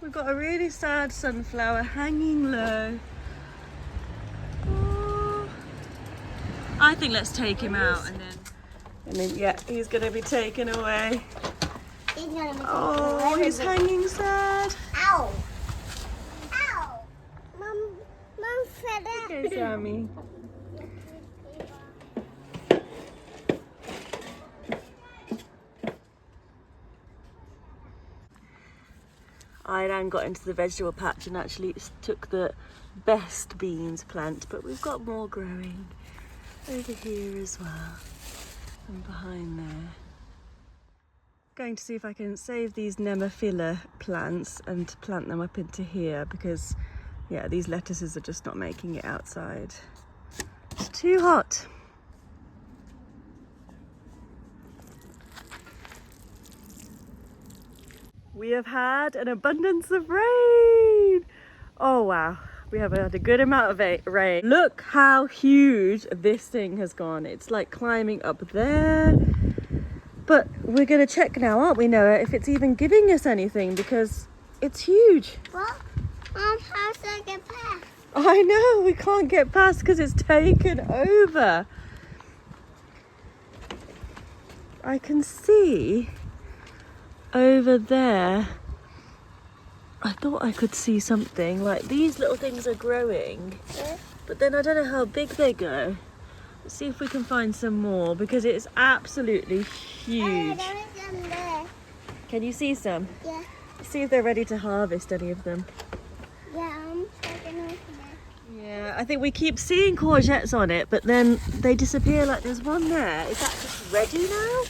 We've got a really sad sunflower hanging low. Oh. I think let's take him out and then yeah, he's gonna be taken away. Oh, he's hanging sad. Ow! Ow! Mom fed up. Okay, Sammy. I then got into the vegetable patch and actually took the best beans plant, but we've got more growing over here as well and behind there. Going to see if I can save these Nemophila plants and plant them up into here because yeah, these lettuces are just not making it outside. It's too hot. We have had an abundance of rain. Oh wow, we have had a good amount of rain. Look how huge this thing has gone. It's like climbing up there. But we're gonna check now, aren't we, Noah, if it's even giving us anything because it's huge. What? Mom, how should I get past? I know, we can't get past because it's taken over. I can see over there, I thought I could see something, like these little things are growing, but then I don't know how big they go. Let's see if we can find some more because it's absolutely huge. Can you see some? Yeah. See if they're ready to harvest any of them. Yeah, I'm checking over there. Yeah, I think we keep seeing courgettes on it, but then they disappear. Like there's one there. Is that just ready now?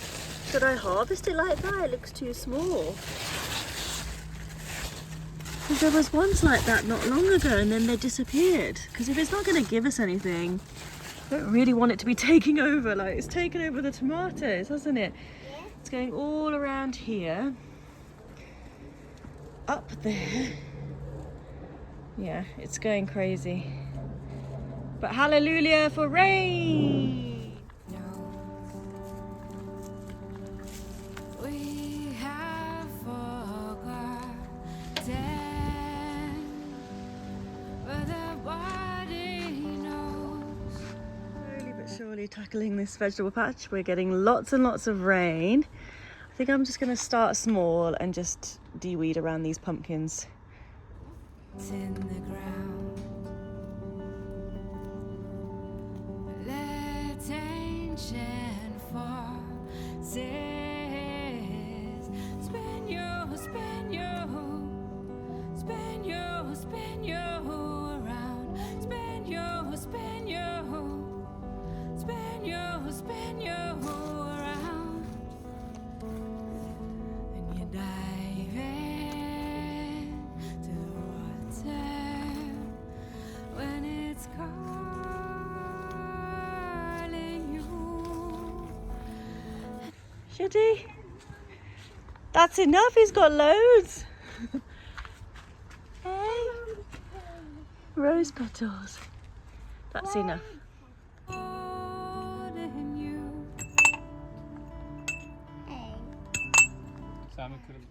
Should I harvest it like that? It looks too small. Because there was ones like that not long ago and then they disappeared. Because if it's not going to give us anything, I don't really want it to be taking over. Like it's taken over the tomatoes, hasn't it? Yeah. It's going all around here. Up there. Yeah, it's going crazy. But hallelujah for rain! Surely tackling this vegetable patch. We're getting lots and lots of rain. I think I'm just going to start small and just de-weed around these pumpkins. It's in the ground. Let ancient fall says, spin you around, spin you around, spin you around. And you dive into the water when it's calling you. Should he? That's enough, he's got loads. Hey, rose petals. That's enough.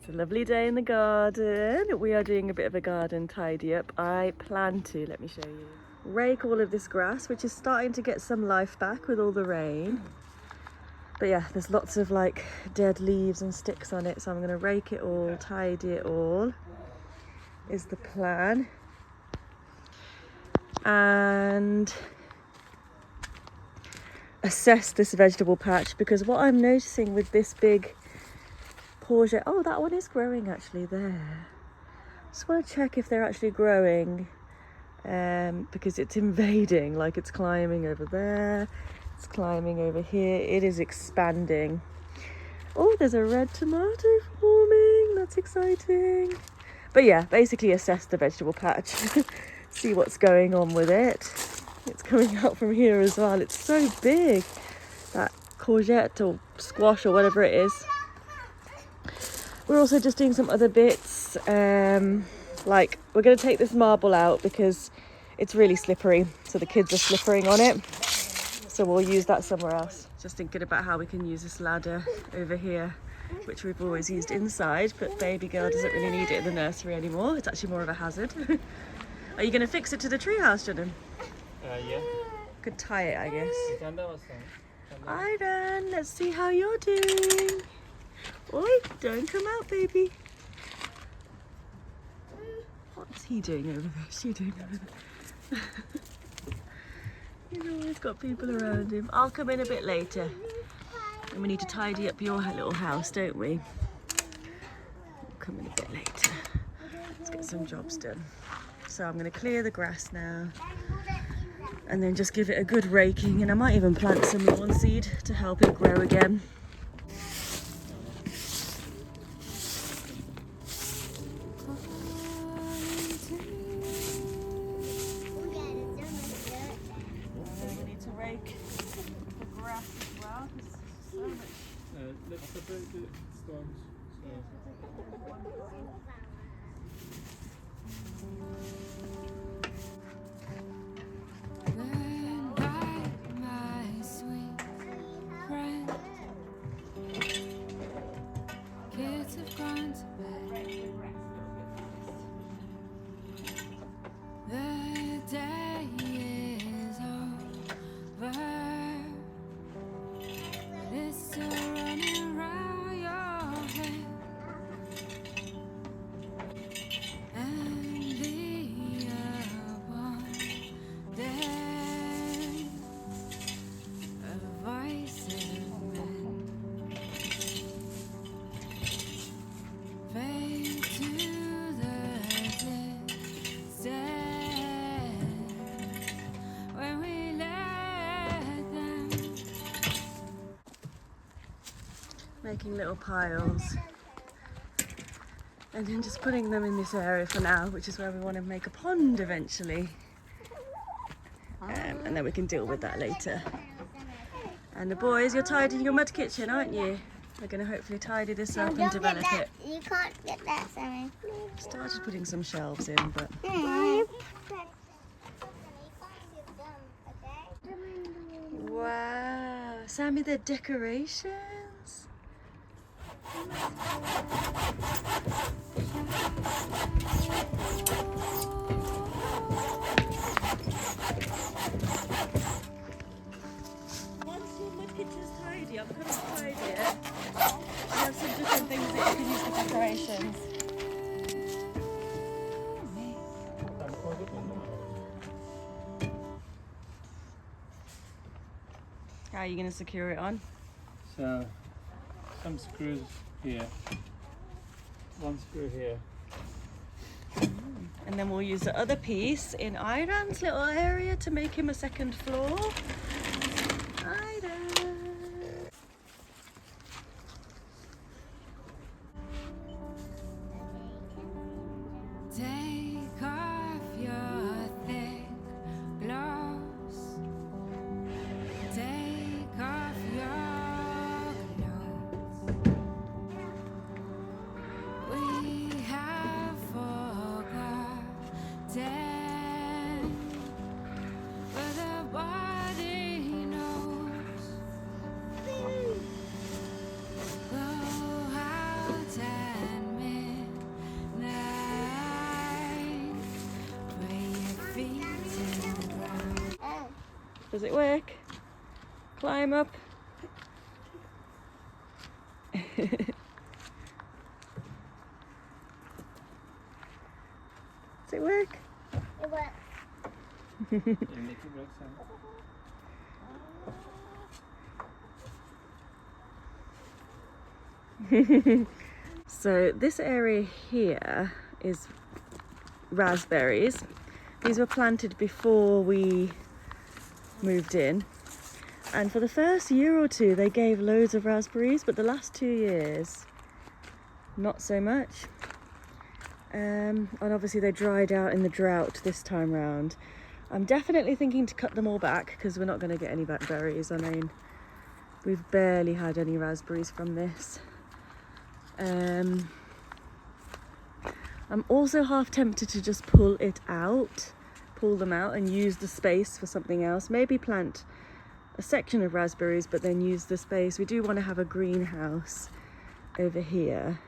It's a lovely day in the garden. We are doing a bit of a garden tidy up. I plan to, let me show you. Rake all of this grass, which is starting to get some life back with all the rain. But yeah, there's lots of like dead leaves and sticks on it. So I'm gonna rake it all, tidy it all, is the plan. And assess this vegetable patch because what I'm noticing with this big courgette, oh, that one is growing actually there. Just want to check if they're actually growing because it's invading, like it's climbing over there, it's climbing over here, it is expanding. Oh, there's a red tomato forming, that's exciting. But yeah, basically assess the vegetable patch, see what's going on with it. It's coming out from here as well, it's so big, that courgette or squash or whatever it is. We're also just doing some other bits, like we're going to take this marble out because it's really slippery, so the kids are slippering on it, so we'll use that somewhere else. Just thinking about how we can use this ladder over here which we've always used inside, but baby girl doesn't really need it in the nursery anymore. It's actually more of a hazard. Are you going to fix it to the treehouse, Jordan? Yeah. Could tie it, I guess. Chanda was Iron, let's see how you're doing. Oi, don't come out, baby. What's he doing over there? What's she doing over there? He's always got people around him. I'll come in a bit later. And we need to tidy up your little house, don't we? We'll come in a bit later. Let's get some jobs done. So I'm going to clear the grass now. And then just give it a good raking, and I might even plant some lawn seed to help it grow again. We need to rake the grass as well, because there's so much. Let's separate the stones. Goodbye, my sweet friend. Kids have gone to bed. The day is over. It's still running around your head. And the abundance of voices of men fade to the distance when we let them. Making little piles. And then just putting them in this area for now, which is where we want to make a pond eventually. And then we can deal with that later. And the boys, you're tidying your mud kitchen, aren't you? We're going to hopefully tidy this up and Don't develop get that. it. You can't get that, Sammy. Started putting some shelves in, but wow, Sammy, they're decorations. Once your mud kitchen's tidy, I'm going to tidy it. I have some different things that you can use for decorations. How are you going to secure it on? So, some screws here. One screw here. And then we'll use the other piece in Iran's little area to make him a second floor. Iran. Take off your thick gloves. Take off your clothes. We have forgotten what the body knows. Go out at midnight. Put your feet in the ground. Does it work? Climb up. Does it work? It works. You make it work, Sam. So this area here is raspberries. These were planted before we moved in, and for the first year or two they gave loads of raspberries, but the last 2 years not so much. And obviously they dried out in the drought this time round. I'm definitely thinking to cut them all back because we're not going to get any back berries. I mean, we've barely had any raspberries from this. I'm also half tempted to just pull them out and use the space for something else. Maybe plant a section of raspberries but then use the space. We do want to have a greenhouse over here.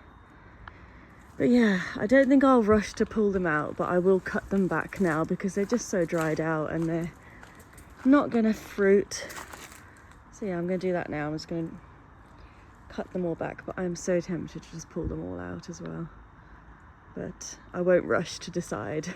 But yeah, I don't think I'll rush to pull them out, but I will cut them back now because they're just so dried out and they're not gonna fruit. So yeah, I'm gonna do that now. I'm just gonna cut them all back, but I'm so tempted to just pull them all out as well. But I won't rush to decide.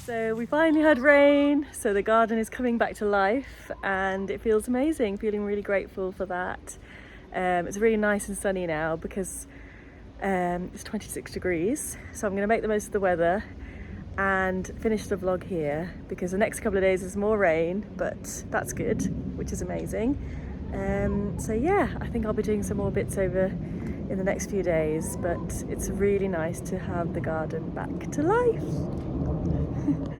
So we finally had rain, so the garden is coming back to life and it feels amazing, feeling really grateful for that. It's really nice and sunny now because it's 26 degrees, so I'm going to make the most of the weather and finish the vlog here because the next couple of days is more rain, but that's good, which is amazing. So yeah, I think I'll be doing some more bits over in the next few days, but it's really nice to have the garden back to life.